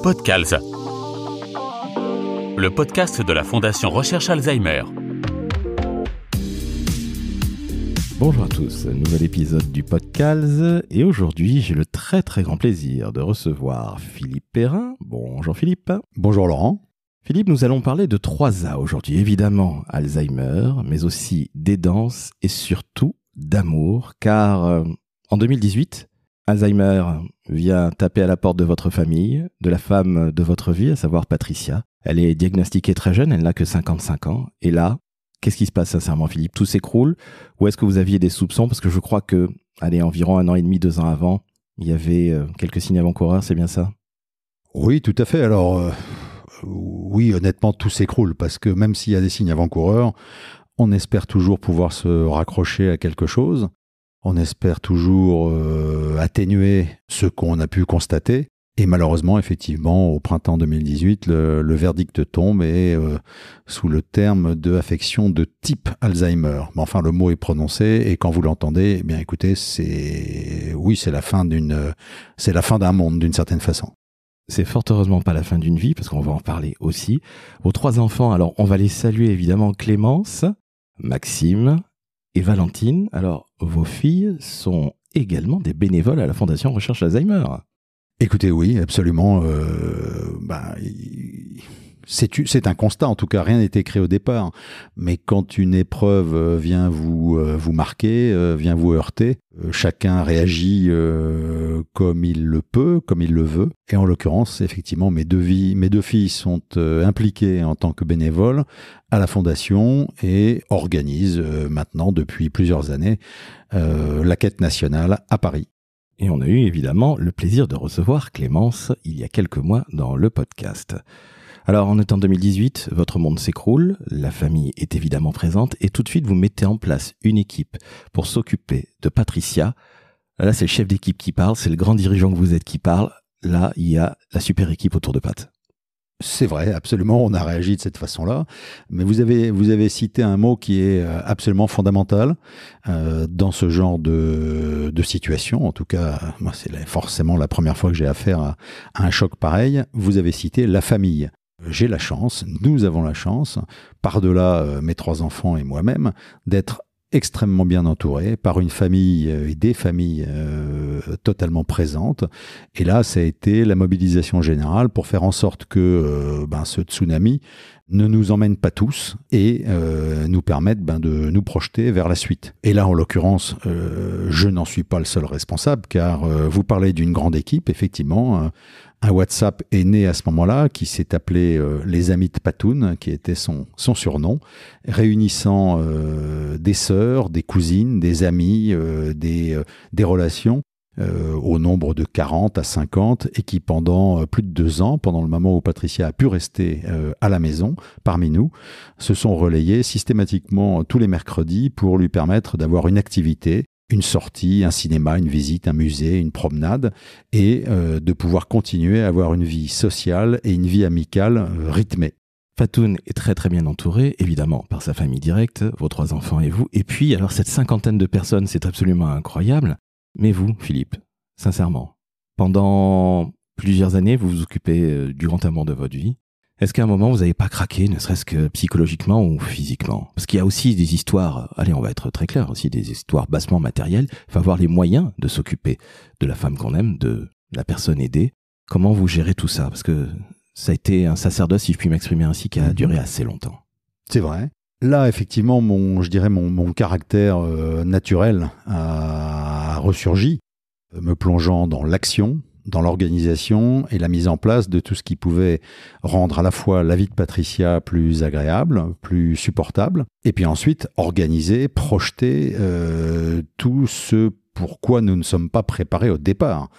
Podcalz, le podcast de la Fondation Recherche Alzheimer. Bonjour à tous, nouvel épisode du Podcalz et aujourd'hui j'ai le très grand plaisir de recevoir Philippe Perrin. Bonjour Philippe. Bonjour Laurent. Philippe, nous allons parler de 3A aujourd'hui, évidemment Alzheimer, mais aussi d'aidance et surtout d'amour, car en 2018, Alzheimer vient taper à la porte de votre famille, de la femme de votre vie, à savoir Patricia. Elle est diagnostiquée très jeune, elle n'a que 55 ans, et là, qu'est-ce qui se passe sincèrement Philippe? Tout s'écroule? Ou est-ce que vous aviez des soupçons? Parce que je crois que, environ 1 an et demi, 2 ans avant, il y avait quelques signes avant-coureurs, c'est bien ça? Oui, tout à fait. Alors, oui, honnêtement, tout s'écroule parce que même s'il y a des signes avant-coureurs, on espère toujours pouvoir se raccrocher à quelque chose. On espère toujours atténuer ce qu'on a pu constater. Et malheureusement, effectivement, au printemps 2018, le verdict tombe et sous le terme de affection de type Alzheimer. Mais enfin, le mot est prononcé et quand vous l'entendez, eh bien, écoutez, c'est la fin d'un monde d'une certaine façon. C'est fort heureusement pas la fin d'une vie, parce qu'on va en parler aussi. Vos 3 enfants, alors on va les saluer évidemment, Clémence, Maxime et Valentine. Alors, vos filles sont également des bénévoles à la Fondation Recherche Alzheimer. Écoutez, oui, absolument. C'est un constat, en tout cas, rien n'est écrit au départ. Mais quand une épreuve vient vous marquer, vient vous heurter, chacun réagit comme il le peut, comme il le veut. Et en l'occurrence, effectivement, mes deux filles sont impliquées en tant que bénévoles à la Fondation et organisent maintenant, depuis plusieurs années, la quête nationale à Paris. Et on a eu évidemment le plaisir de recevoir Clémence il y a quelques mois dans le podcast. Alors, on est en 2018, votre monde s'écroule, la famille est évidemment présente et tout de suite vous mettez en place une équipe pour s'occuper de Patricia. Là, c'est le chef d'équipe qui parle, c'est le grand dirigeant que vous êtes qui parle. Là, il y a la super équipe autour de Pat. C'est vrai, absolument, on a réagi de cette façon-là. Mais vous avez cité un mot qui est absolument fondamental dans ce genre de situation. En tout cas, moi, c'est forcément la première fois que j'ai affaire à un choc pareil. Vous avez cité la famille. J'ai la chance, nous avons la chance, par-delà mes 3 enfants et moi-même, d'être extrêmement bien entouré par une famille et des familles totalement présentes. Et là, ça a été la mobilisation générale pour faire en sorte que ce tsunami ne nous emmène pas tous et nous permette de nous projeter vers la suite. Et là, en l'occurrence, je n'en suis pas le seul responsable, car vous parlez d'une grande équipe, effectivement. Un WhatsApp est né à ce moment-là, qui s'est appelé les Amis de Patoun, qui était son surnom, réunissant des sœurs, des cousines, des amis, des relations, au nombre de 40 à 50, et qui pendant plus de 2 ans, pendant le moment où Patricia a pu rester à la maison, parmi nous, se sont relayés systématiquement tous les mercredis pour lui permettre d'avoir une activité, une sortie, un cinéma, une visite, un musée, une promenade, et de pouvoir continuer à avoir une vie sociale et une vie amicale rythmée. Patoun est très bien entouré, évidemment, par sa famille directe, vos 3 enfants et vous. Et puis, alors cette cinquantaine de personnes, c'est absolument incroyable. Mais vous, Philippe, sincèrement, pendant plusieurs années, vous vous occupez du grand amour de votre vie. Est-ce qu'à un moment, vous n'avez pas craqué, ne serait-ce que psychologiquement ou physiquement? Parce qu'il y a aussi des histoires, allez, on va être très clair, aussi des histoires bassement matérielles. Il faut avoir les moyens de s'occuper de la femme qu'on aime, de la personne aidée. Comment vous gérez tout ça? Parce que ça a été un sacerdoce, si je puis m'exprimer ainsi, qui a duré assez longtemps. C'est vrai. Là, effectivement, mon caractère naturel a ressurgi, me plongeant dans l'action, dans l'organisation et la mise en place de tout ce qui pouvait rendre à la fois la vie de Patricia plus agréable, plus supportable, et puis ensuite organiser, projeter tout ce pourquoi nous ne sommes pas préparés au départ.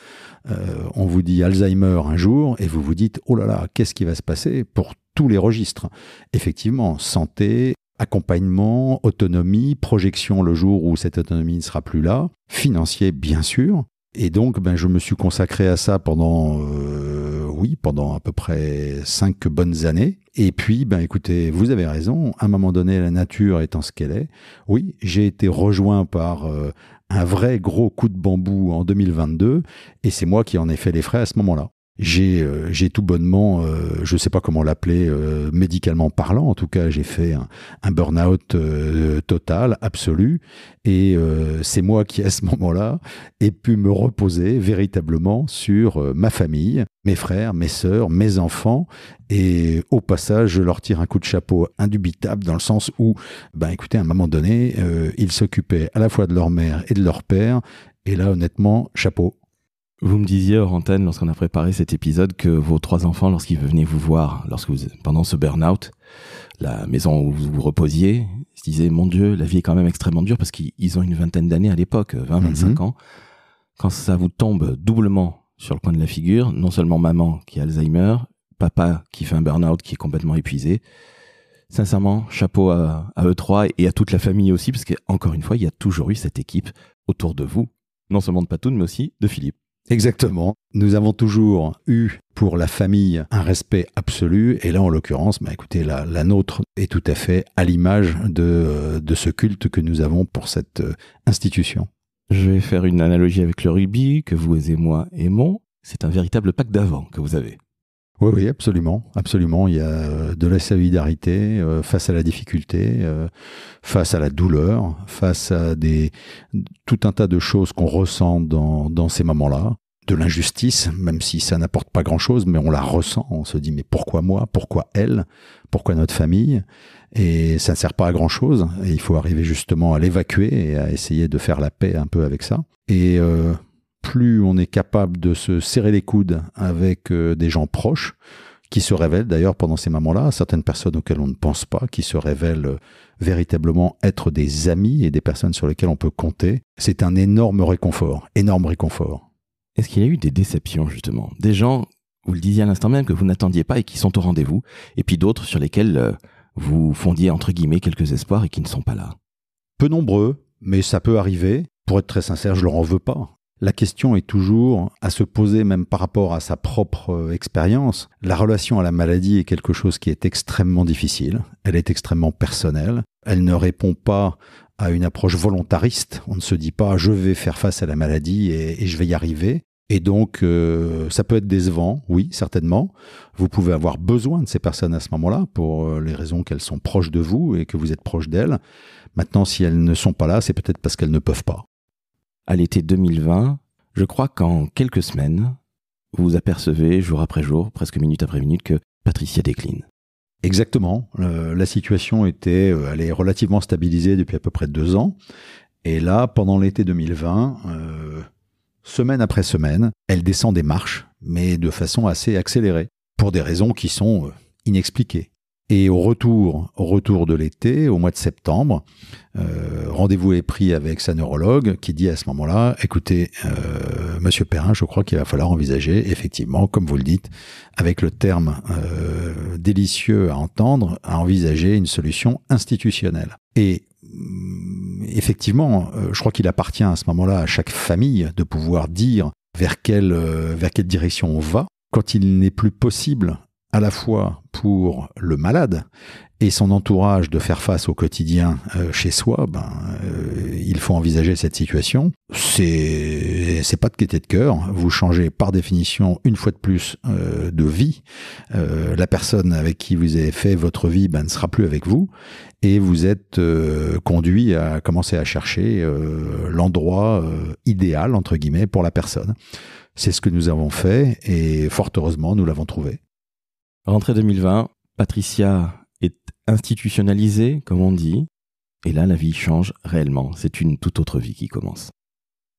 On vous dit Alzheimer un jour et vous vous dites « Oh là là, qu'est-ce qui va se passer ?» pour tous les registres. Effectivement, santé, accompagnement, autonomie, projection le jour où cette autonomie ne sera plus là, financier bien sûr. Et donc, je me suis consacré à ça pendant à peu près 5 bonnes années. Et puis, écoutez, vous avez raison, à un moment donné, la nature étant ce qu'elle est, oui, j'ai été rejoint par un vrai gros coup de bambou en 2022, et c'est moi qui en ai fait les frais à ce moment-là. J'ai tout bonnement, je ne sais pas comment l'appeler, médicalement parlant, en tout cas j'ai fait un burn-out total, absolu, et c'est moi qui à ce moment-là ai pu me reposer véritablement sur ma famille, mes frères, mes sœurs, mes enfants, et au passage je leur tire un coup de chapeau indubitable dans le sens où, écoutez, à un moment donné, ils s'occupaient à la fois de leur mère et de leur père, et là honnêtement, chapeau. Vous me disiez hors antenne, lorsqu'on a préparé cet épisode, que vos 3 enfants, lorsqu'ils venaient vous voir, pendant ce burn-out, la maison où vous vous reposiez, se disaient, mon Dieu, la vie est quand même extrêmement dure, parce qu'ils ont une vingtaine d'années à l'époque, 20-25 ans. Quand ça vous tombe doublement sur le coin de la figure, non seulement maman qui a Alzheimer, papa qui fait un burn-out, qui est complètement épuisé, sincèrement, chapeau à eux 3 et à toute la famille aussi, parce qu'encore une fois, il y a toujours eu cette équipe autour de vous, non seulement de Patoun, mais aussi de Philippe. Exactement. Nous avons toujours eu pour la famille un respect absolu, et là en l'occurrence, écoutez, la nôtre est tout à fait à l'image de ce culte que nous avons pour cette institution. Je vais faire une analogie avec le rugby que vous et moi aimons. C'est un véritable pack d'avant que vous avez. Oui, absolument, absolument. Il y a de la solidarité face à la difficulté, face à la douleur, face à tout un tas de choses qu'on ressent dans ces moments-là. De l'injustice, même si ça n'apporte pas grand-chose, mais on la ressent. On se dit, mais pourquoi moi? Pourquoi elle? Pourquoi notre famille? Et ça ne sert pas à grand-chose. Et il faut arriver justement à l'évacuer et à essayer de faire la paix un peu avec ça. Et plus on est capable de se serrer les coudes avec des gens proches, qui se révèlent d'ailleurs pendant ces moments-là, certaines personnes auxquelles on ne pense pas, qui se révèlent véritablement être des amis et des personnes sur lesquelles on peut compter, c'est un énorme réconfort, énorme réconfort. Est-ce qu'il y a eu des déceptions justement? Des gens, vous le disiez à l'instant même, que vous n'attendiez pas et qui sont au rendez-vous, et puis d'autres sur lesquels vous fondiez entre guillemets quelques espoirs et qui ne sont pas là? Peu nombreux, mais ça peut arriver. Pour être très sincère, je leur en veux pas. La question est toujours à se poser, même par rapport à sa propre expérience. La relation à la maladie est quelque chose qui est extrêmement difficile. Elle est extrêmement personnelle. Elle ne répond pas à une approche volontariste. On ne se dit pas « je vais faire face à la maladie et je vais y arriver ». Et donc, ça peut être décevant, oui, certainement. Vous pouvez avoir besoin de ces personnes à ce moment-là pour les raisons qu'elles sont proches de vous et que vous êtes proche d'elles. Maintenant, si elles ne sont pas là, c'est peut-être parce qu'elles ne peuvent pas. À l'été 2020, je crois qu'en quelques semaines, vous vous apercevez jour après jour, presque minute après minute, que Patricia décline. Exactement. La situation était elle est relativement stabilisée depuis à peu près 2 ans. Et là, pendant l'été 2020, semaine après semaine, elle descend des marches, mais de façon assez accélérée, pour des raisons qui sont inexpliquées. Et au retour de l'été, au mois de septembre, rendez-vous est pris avec sa neurologue qui dit à ce moment-là, écoutez, Monsieur Perrin, je crois qu'il va falloir envisager, effectivement, comme vous le dites, avec le terme délicieux à entendre, à envisager une solution institutionnelle. Et effectivement, je crois qu'il appartient à ce moment-là à chaque famille de pouvoir dire vers quelle direction on va, quand il n'est plus possible à la fois pour le malade et son entourage de faire face au quotidien chez soi, il faut envisager cette situation. C'est pas de gaieté de cœur. Vous changez par définition une fois de plus de vie. La personne avec qui vous avez fait votre vie ne sera plus avec vous et vous êtes conduit à commencer à chercher l'endroit idéal entre guillemets pour la personne. C'est ce que nous avons fait et fort heureusement nous l'avons trouvé. Rentrée 2020, Patricia est institutionnalisée, comme on dit, et là la vie change réellement. C'est une toute autre vie qui commence.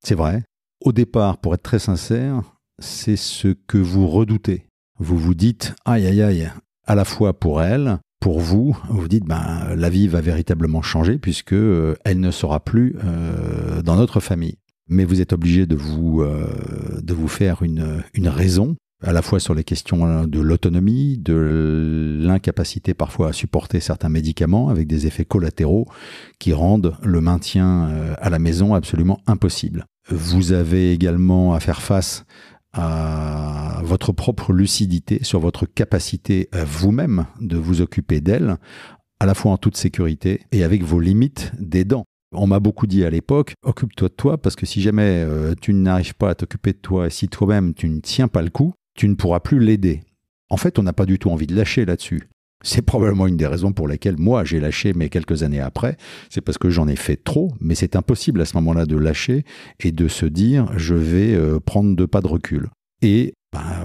C'est vrai. Au départ, pour être très sincère, c'est ce que vous redoutez. Vous vous dites, aïe aïe aïe, à la fois pour elle, pour vous, vous dites, la vie va véritablement changer puisque elle ne sera plus dans notre famille. Mais vous êtes obligé de vous faire une raison, à la fois sur les questions de l'autonomie, de l'incapacité parfois à supporter certains médicaments avec des effets collatéraux qui rendent le maintien à la maison absolument impossible. Vous avez également à faire face à votre propre lucidité sur votre capacité vous-même de vous occuper d'elle, à la fois en toute sécurité et avec vos limites d'aidant. On m'a beaucoup dit à l'époque, occupe-toi de toi parce que si jamais tu n'arrives pas à t'occuper de toi et si toi-même tu ne tiens pas le coup, tu ne pourras plus l'aider. En fait, on n'a pas du tout envie de lâcher là-dessus. C'est probablement une des raisons pour lesquelles moi j'ai lâché, mais quelques années après, c'est parce que j'en ai fait trop, mais c'est impossible à ce moment-là de lâcher et de se dire je vais prendre 2 pas de recul. Et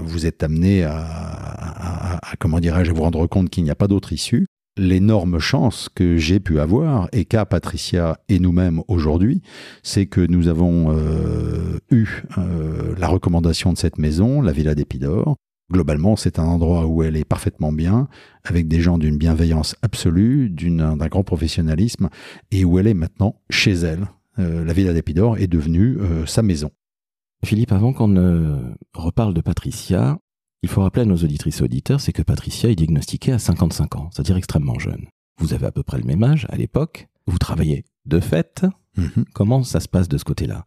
vous êtes amené à comment dirais-je, à vous rendre compte qu'il n'y a pas d'autre issue. L'énorme chance que j'ai pu avoir et qu'a Patricia et nous-mêmes aujourd'hui, c'est que nous avons eu la recommandation de cette maison, la Villa d'Épidore. Globalement, c'est un endroit où elle est parfaitement bien, avec des gens d'une bienveillance absolue, d'un grand professionnalisme, et où elle est maintenant chez elle. La Villa d'Épidore est devenue sa maison. Philippe, avant qu'on ne reparle de Patricia, il faut rappeler à nos auditrices et auditeurs, c'est que Patricia est diagnostiquée à 55 ans, c'est-à-dire extrêmement jeune. Vous avez à peu près le même âge à l'époque, vous travaillez de fait. Comment ça se passe de ce côté-là ?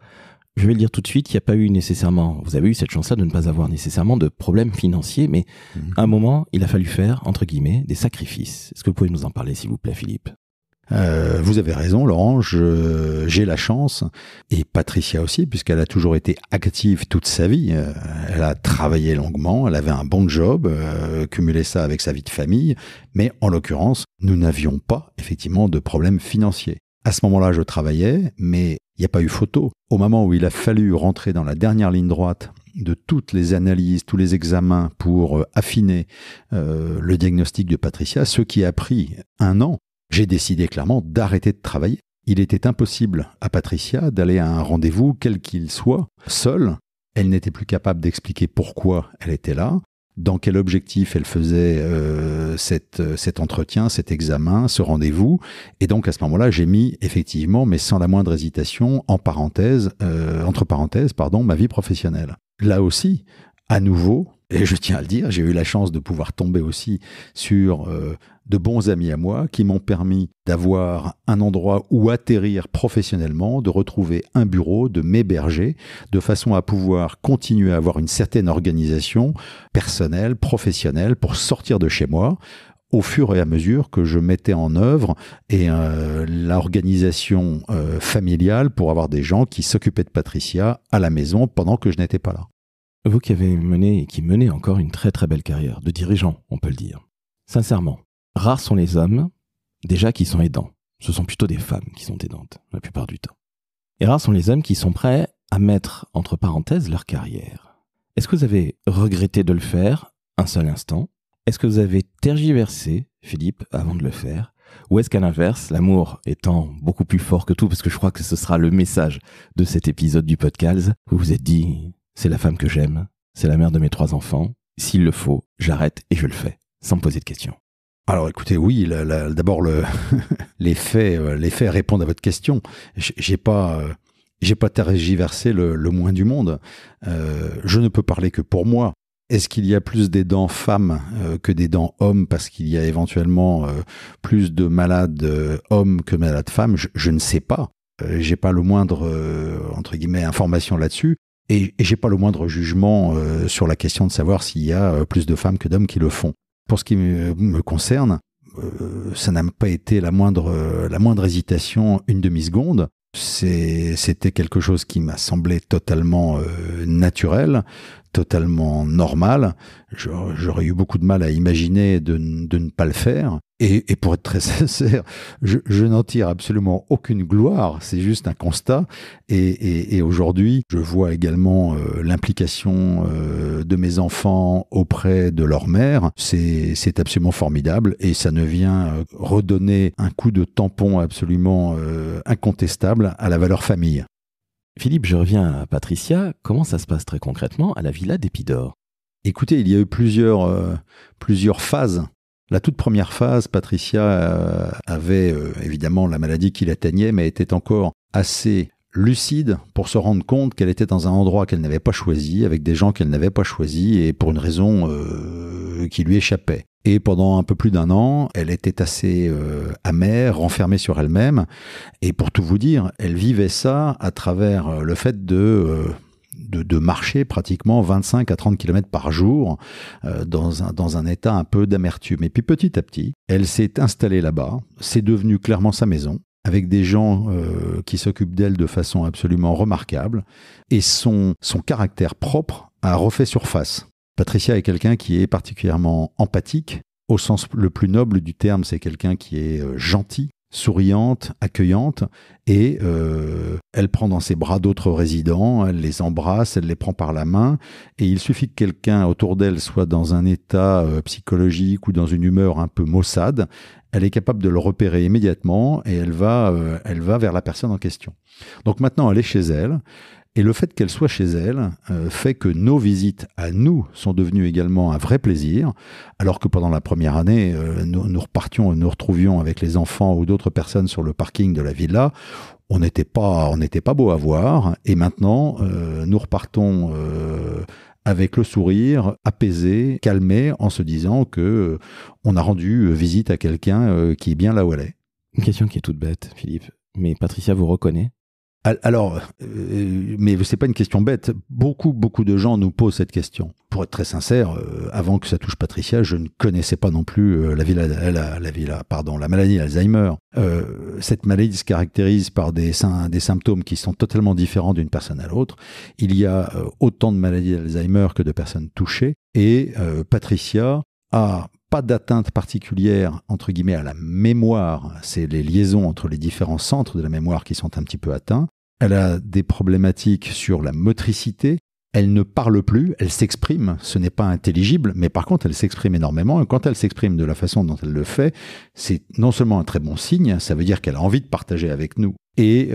Je vais le dire tout de suite, il n'y a pas eu nécessairement, vous avez eu cette chance-là de ne pas avoir nécessairement de problèmes financiers, mais à un moment, il a fallu faire, entre guillemets, des sacrifices. Est-ce que vous pouvez nous en parler, s'il vous plaît, Philippe ? Vous avez raison, Laurent, j'ai la chance, et Patricia aussi, puisqu'elle a toujours été active toute sa vie. Elle a travaillé longuement, elle avait un bon job, cumulé ça avec sa vie de famille, mais en l'occurrence, nous n'avions pas effectivement de problème financier. À ce moment-là, je travaillais, mais il n'y a pas eu photo. Au moment où il a fallu rentrer dans la dernière ligne droite de toutes les analyses, tous les examens pour affiner le diagnostic de Patricia, ce qui a pris 1 an, j'ai décidé clairement d'arrêter de travailler. Il était impossible à Patricia d'aller à un rendez-vous, quel qu'il soit, seule. Elle n'était plus capable d'expliquer pourquoi elle était là, dans quel objectif elle faisait cet entretien, cet examen, ce rendez-vous. Et donc à ce moment-là, j'ai mis effectivement, mais sans la moindre hésitation, entre parenthèses, ma vie professionnelle. Là aussi, à nouveau, et je tiens à le dire, j'ai eu la chance de pouvoir tomber aussi sur de bons amis à moi qui m'ont permis d'avoir un endroit où atterrir professionnellement, de retrouver un bureau, de m'héberger, de façon à pouvoir continuer à avoir une certaine organisation personnelle, professionnelle, pour sortir de chez moi au fur et à mesure que je mettais en œuvre l'organisation familiale pour avoir des gens qui s'occupaient de Patricia à la maison pendant que je n'étais pas là. Vous qui avez mené et qui menez encore une très très belle carrière de dirigeant, on peut le dire. Sincèrement, rares sont les hommes, déjà, qui sont aidants. Ce sont plutôt des femmes qui sont aidantes, la plupart du temps. Et rares sont les hommes qui sont prêts à mettre entre parenthèses leur carrière. Est-ce que vous avez regretté de le faire un seul instant ? Est-ce que vous avez tergiversé, Philippe, avant de le faire ? Ou est-ce qu'à l'inverse, l'amour étant beaucoup plus fort que tout, parce que je crois que ce sera le message de cet épisode du podcast, vous vous êtes dit, c'est la femme que j'aime, c'est la mère de mes 3 enfants, s'il le faut, j'arrête et je le fais, sans me poser de questions. Alors écoutez, oui, d'abord les faits répondent à votre question. J'ai pas tergiversé le moins du monde. Je ne peux parler que pour moi. Est-ce qu'il y a plus d'aidants femmes que d'aidants hommes parce qu'il y a éventuellement plus de malades hommes que malades femmes ? Je ne sais pas. J'ai pas le moindre entre guillemets information là-dessus. Et j'ai pas le moindre jugement sur la question de savoir s'il y a plus de femmes que d'hommes qui le font. Pour ce qui me concerne, ça n'a pas été la moindre hésitation, une demi-seconde. C'était quelque chose qui m'a semblé totalement naturel, totalement normal. J'aurais eu beaucoup de mal à imaginer de ne pas le faire. Et pour être très sincère, je n'en tire absolument aucune gloire, c'est juste un constat. Et aujourd'hui, je vois également l'implication de mes enfants auprès de leur mère. C'est absolument formidable et ça ne vient redonner un coup de tampon absolument incontestable à la valeur famille. Philippe, je reviens à Patricia. Comment ça se passe très concrètement à la Villa d'Épidore ? Écoutez, il y a eu plusieurs phases. La toute première phase, Patricia avait évidemment la maladie qui l'atteignait, mais était encore assez lucide pour se rendre compte qu'elle était dans un endroit qu'elle n'avait pas choisi, avec des gens qu'elle n'avait pas choisis, et pour une raison qui lui échappait. Et pendant un peu plus d'1 an, elle était assez amère, renfermée sur elle-même. Et pour tout vous dire, elle vivait ça à travers le fait de marcher pratiquement 25 à 30 km par jour dans un état un peu d'amertume. Et puis petit à petit, elle s'est installée là-bas. C'est devenu clairement sa maison, avec des gens qui s'occupent d'elle de façon absolument remarquable. Et son caractère propre a refait surface. Patricia est quelqu'un qui est particulièrement empathique. Au sens le plus noble du terme, c'est quelqu'un qui est gentil, souriante, accueillante, et elle prend dans ses bras d'autres résidents, elle les embrasse, elle les prend par la main, et il suffit que quelqu'un autour d'elle soit dans un état psychologique ou dans une humeur un peu maussade, elle est capable de le repérer immédiatement, et elle va vers la personne en question. Donc maintenant, elle est chez elle, et le fait qu'elle soit chez elle fait que nos visites à nous sont devenues également un vrai plaisir, alors que pendant la première année, nous repartions et nous retrouvions avec les enfants ou d'autres personnes sur le parking de la villa. On n'était pas beau à voir, et maintenant, nous repartons avec le sourire apaisé, calmé, en se disant que on a rendu visite à quelqu'un qui est bien là où elle est. Une question qui est toute bête, Philippe, mais Patricia vous reconnaît? Alors, mais c'est pas une question bête. Beaucoup de gens nous posent cette question. Pour être très sincère, avant que ça touche Patricia, je ne connaissais pas non plus la maladie d'Alzheimer. Cette maladie se caractérise par des symptômes qui sont totalement différents d'une personne à l'autre. Il y a autant de maladies d'Alzheimer que de personnes touchées. Et Patricia a pas d'atteinte particulière, entre guillemets, à la mémoire. C'est les liaisons entre les différents centres de la mémoire qui sont un petit peu atteints. Elle a des problématiques sur la motricité. Elle ne parle plus, elle s'exprime. Ce n'est pas intelligible, mais par contre, elle s'exprime énormément. Et quand elle s'exprime de la façon dont elle le fait, c'est non seulement un très bon signe, ça veut dire qu'elle a envie de partager avec nous. Et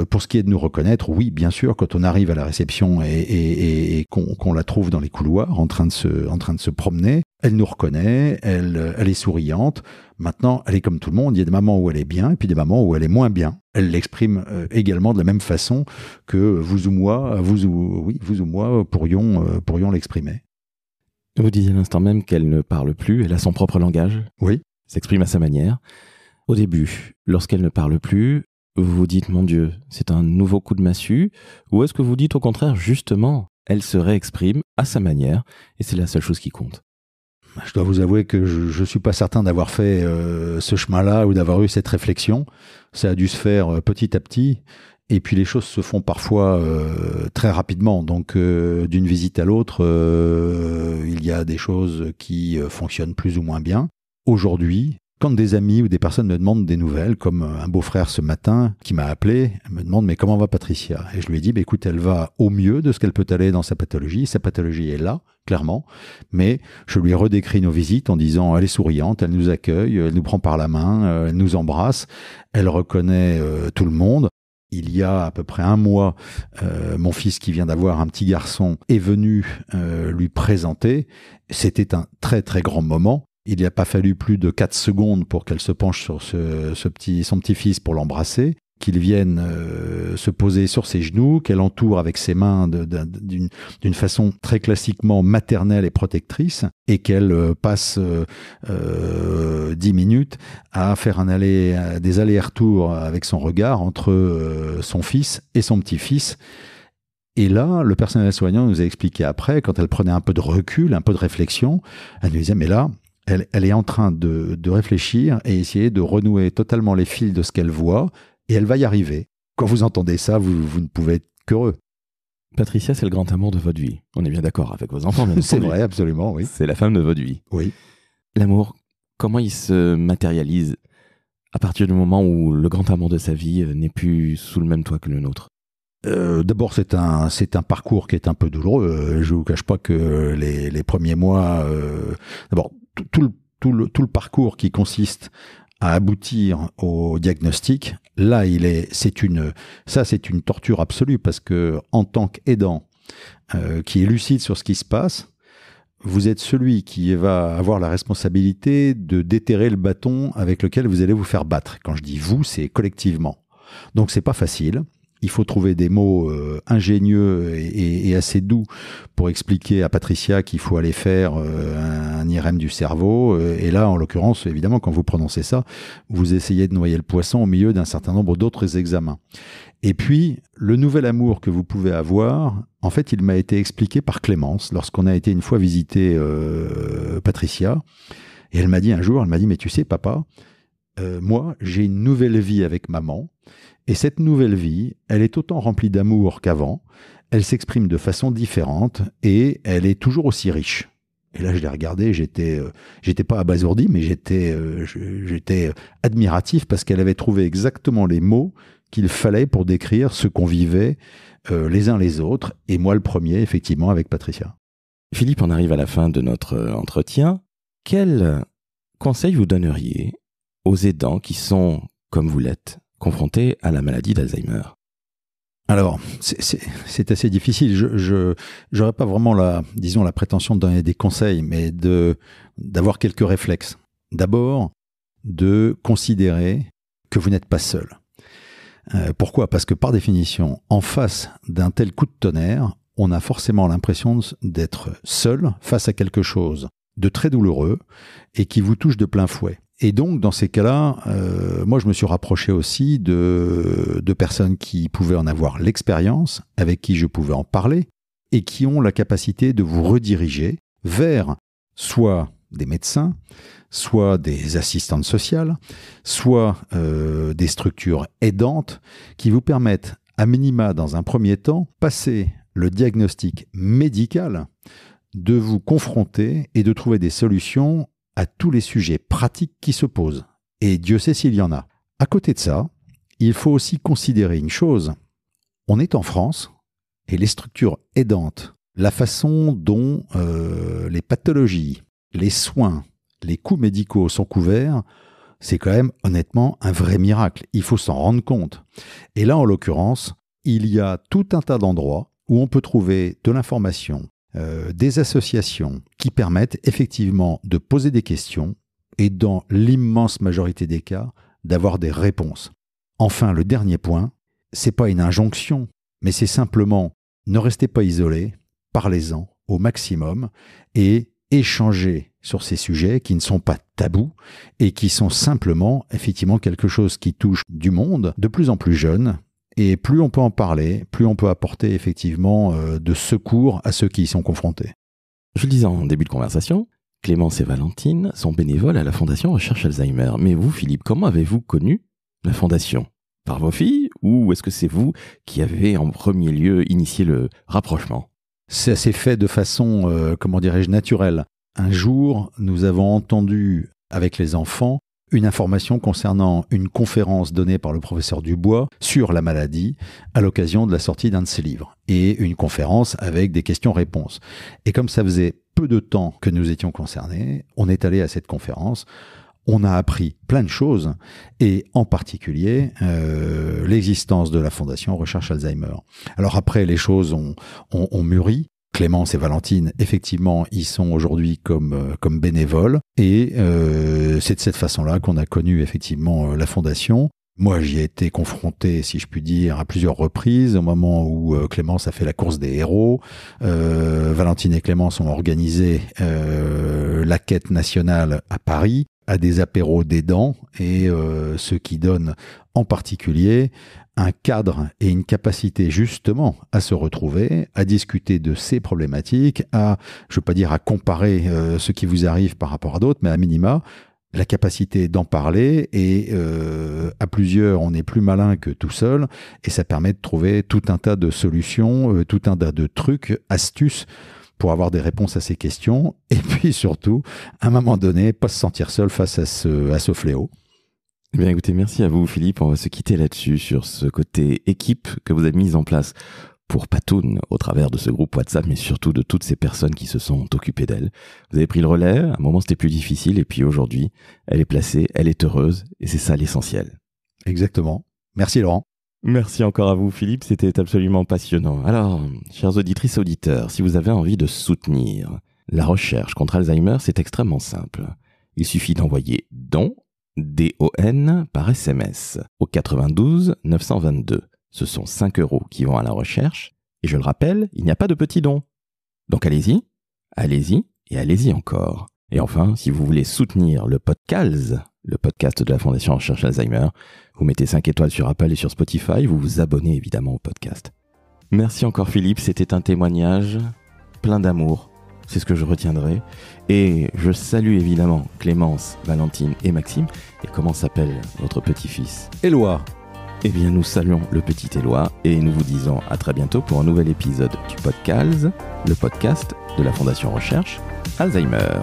pour ce qui est de nous reconnaître, oui, bien sûr, quand on arrive à la réception et qu'on la trouve dans les couloirs en train de se promener, elle nous reconnaît, elle est souriante. Maintenant, elle est comme tout le monde, il y a des moments où elle est bien et puis des moments où elle est moins bien. Elle l'exprime également de la même façon que vous ou moi pourrions l'exprimer. Vous disiez à l'instant même qu'elle ne parle plus, elle a son propre langage. Oui. S'exprime à sa manière. Au début, lorsqu'elle ne parle plus, vous vous dites, mon Dieu, c'est un nouveau coup de massue, ou est-ce que vous dites au contraire, justement, elle se réexprime à sa manière, et c'est la seule chose qui compte? Je dois vous avouer que je ne suis pas certain d'avoir fait ce chemin-là ou d'avoir eu cette réflexion. Ça a dû se faire petit à petit, et puis les choses se font parfois très rapidement. Donc d'une visite à l'autre, il y a des choses qui fonctionnent plus ou moins bien. Aujourd'hui, quand des amis ou des personnes me demandent des nouvelles, comme un beau-frère ce matin qui m'a appelé, me demande mais comment va Patricia? Et je lui ai dit écoute, elle va au mieux de ce qu'elle peut aller dans sa pathologie. Sa pathologie est là, clairement, mais je lui ai redécrit nos visites en disant elle est souriante, elle nous accueille, elle nous prend par la main, elle nous embrasse, elle reconnaît tout le monde. Il y a à peu près un mois, mon fils qui vient d'avoir un petit garçon est venu lui présenter. C'était un très très grand moment. Il n'y a pas fallu plus de 4 secondes pour qu'elle se penche sur son petit-fils pour l'embrasser, qu'il vienne se poser sur ses genoux, qu'elle entoure avec ses mains d'une façon très classiquement maternelle et protectrice, et qu'elle passe 10 minutes à faire des allers-retours avec son regard entre son fils et son petit-fils. Et là, le personnel soignant nous a expliqué après, quand elle prenait un peu de recul, un peu de réflexion, elle nous disait, mais là, elle est en train de réfléchir et essayer de renouer totalement les fils de ce qu'elle voit, et elle va y arriver. Quand vous entendez ça, vous ne pouvez être qu'heureux. Patricia, c'est le grand amour de votre vie. On est bien d'accord avec vos enfants, bien C'est vrai, absolument, oui. C'est la femme de votre vie. Oui. L'amour, comment il se matérialise à partir du moment où le grand amour de sa vie n'est plus sous le même toit que le nôtre? D'abord, c'est un parcours qui est un peu douloureux. Je vous cache pas que les premiers mois, d'abord tout le parcours qui consiste à aboutir au diagnostic, là c'est une torture absolue, parce que en tant qu'aidant qui est lucide sur ce qui se passe, vous êtes celui qui va avoir la responsabilité de déterrer le bâton avec lequel vous allez vous faire battre. Quand je dis vous, c'est collectivement. Donc c'est pas facile. Il faut trouver des mots ingénieux et assez doux pour expliquer à Patricia qu'il faut aller faire un IRM du cerveau. Et là, en l'occurrence, évidemment, quand vous prononcez ça, vous essayez de noyer le poisson au milieu d'un certain nombre d'autres examens. Et puis, le nouvel amour que vous pouvez avoir, en fait, il m'a été expliqué par Clémence lorsqu'on a été une fois visiter Patricia. Et elle m'a dit un jour, mais tu sais, papa, moi, j'ai une nouvelle vie avec maman. Et cette nouvelle vie, elle est autant remplie d'amour qu'avant. Elle s'exprime de façon différente et elle est toujours aussi riche. Et là, je l'ai regardée, j'étais pas abasourdi, mais j'étais admiratif parce qu'elle avait trouvé exactement les mots qu'il fallait pour décrire ce qu'on vivait les uns les autres, et moi le premier, effectivement, avec Patricia. Philippe, on arrive à la fin de notre entretien. Quel conseil vous donneriez aux aidants qui sont, comme vous l'êtes, confrontés à la maladie d'Alzheimer ? Alors, c'est assez difficile. Je n'aurais pas vraiment la prétention de donner des conseils, mais d'avoir quelques réflexes. D'abord, de considérer que vous n'êtes pas seul. Pourquoi ? Parce que par définition, en face d'un tel coup de tonnerre, on a forcément l'impression d'être seul face à quelque chose de très douloureux et qui vous touche de plein fouet. Et donc, dans ces cas-là, moi, je me suis rapproché aussi de personnes qui pouvaient en avoir l'expérience, avec qui je pouvais en parler, et qui ont la capacité de vous rediriger vers soit des médecins, soit des assistantes sociales, soit des structures aidantes qui vous permettent, à minima dans un premier temps, passer le diagnostic médical, de vous confronter et de trouver des solutions à tous les sujets pratiques qui se posent. Et Dieu sait s'il y en a. À côté de ça, il faut aussi considérer une chose. On est en France et les structures aidantes, la façon dont les pathologies, les soins, les coûts médicaux sont couverts, c'est quand même honnêtement un vrai miracle. Il faut s'en rendre compte. Et là, en l'occurrence, il y a tout un tas d'endroits où on peut trouver de l'information, des associations qui permettent effectivement de poser des questions et dans l'immense majorité des cas, d'avoir des réponses. Enfin, le dernier point, c'est pas une injonction, mais c'est simplement ne restez pas isolés, parlez-en au maximum et échangez sur ces sujets qui ne sont pas tabous et qui sont simplement effectivement quelque chose qui touche du monde de plus en plus jeune. Et plus on peut en parler, plus on peut apporter effectivement de secours à ceux qui y sont confrontés. Je le disais en début de conversation, Clémence et Valentine sont bénévoles à la Fondation Recherche Alzheimer. Mais vous, Philippe, comment avez-vous connu la Fondation ? Par vos filles ou est-ce que c'est vous qui avez en premier lieu initié le rapprochement ? Ça s'est fait de façon, naturelle. Un jour, nous avons entendu avec les enfants une information concernant une conférence donnée par le professeur Dubois sur la maladie à l'occasion de la sortie d'un de ses livres. Et une conférence avec des questions-réponses. Et comme ça faisait peu de temps que nous étions concernés, on est allé à cette conférence. On a appris plein de choses, et en particulier l'existence de la Fondation Recherche Alzheimer. Alors après, les choses ont mûri. Clémence et Valentine, effectivement, ils sont aujourd'hui comme bénévoles, et c'est de cette façon-là qu'on a connu effectivement la Fondation. Moi, j'y ai été confronté, si je puis dire, à plusieurs reprises, au moment où Clémence a fait la course des héros. Valentine et Clémence ont organisé la quête nationale à Paris, à des apéros d'aidants, et ce qui donne en particulier un cadre et une capacité justement à se retrouver, à discuter de ces problématiques, je ne veux pas dire à comparer ce qui vous arrive par rapport à d'autres, mais à minima, la capacité d'en parler, et à plusieurs, on est plus malin que tout seul, et ça permet de trouver tout un tas de solutions, tout un tas de trucs, astuces, pour avoir des réponses à ces questions, et puis surtout, à un moment donné, pas se sentir seul face à ce fléau. Eh bien, écoutez, merci à vous, Philippe. On va se quitter là-dessus, sur ce côté équipe que vous avez mis en place pour Patoun, au travers de ce groupe WhatsApp, mais surtout de toutes ces personnes qui se sont occupées d'elle. Vous avez pris le relais, à un moment c'était plus difficile, et puis aujourd'hui, elle est placée, elle est heureuse, et c'est ça l'essentiel. Exactement. Merci Laurent. Merci encore à vous, Philippe, c'était absolument passionnant. Alors, chers auditrices et auditeurs, si vous avez envie de soutenir la recherche contre Alzheimer, c'est extrêmement simple. Il suffit d'envoyer DON, D-O-N, par SMS au 92 922. Ce sont 5 € qui vont à la recherche. Et je le rappelle, il n'y a pas de petits dons. Donc allez-y et allez-y encore. Et enfin, si vous voulez soutenir le podcast de la Fondation Recherche Alzheimer, vous mettez 5 étoiles sur Apple et sur Spotify, vous vous abonnez évidemment au podcast. Merci encore Philippe, c'était un témoignage plein d'amour, c'est ce que je retiendrai. Et je salue évidemment Clémence, Valentine et Maxime. Et comment s'appelle votre petit-fils ? Éloi. Eh bien, nous saluons le petit Éloi et nous vous disons à très bientôt pour un nouvel épisode du podcast, le podcast de la Fondation Recherche Alzheimer.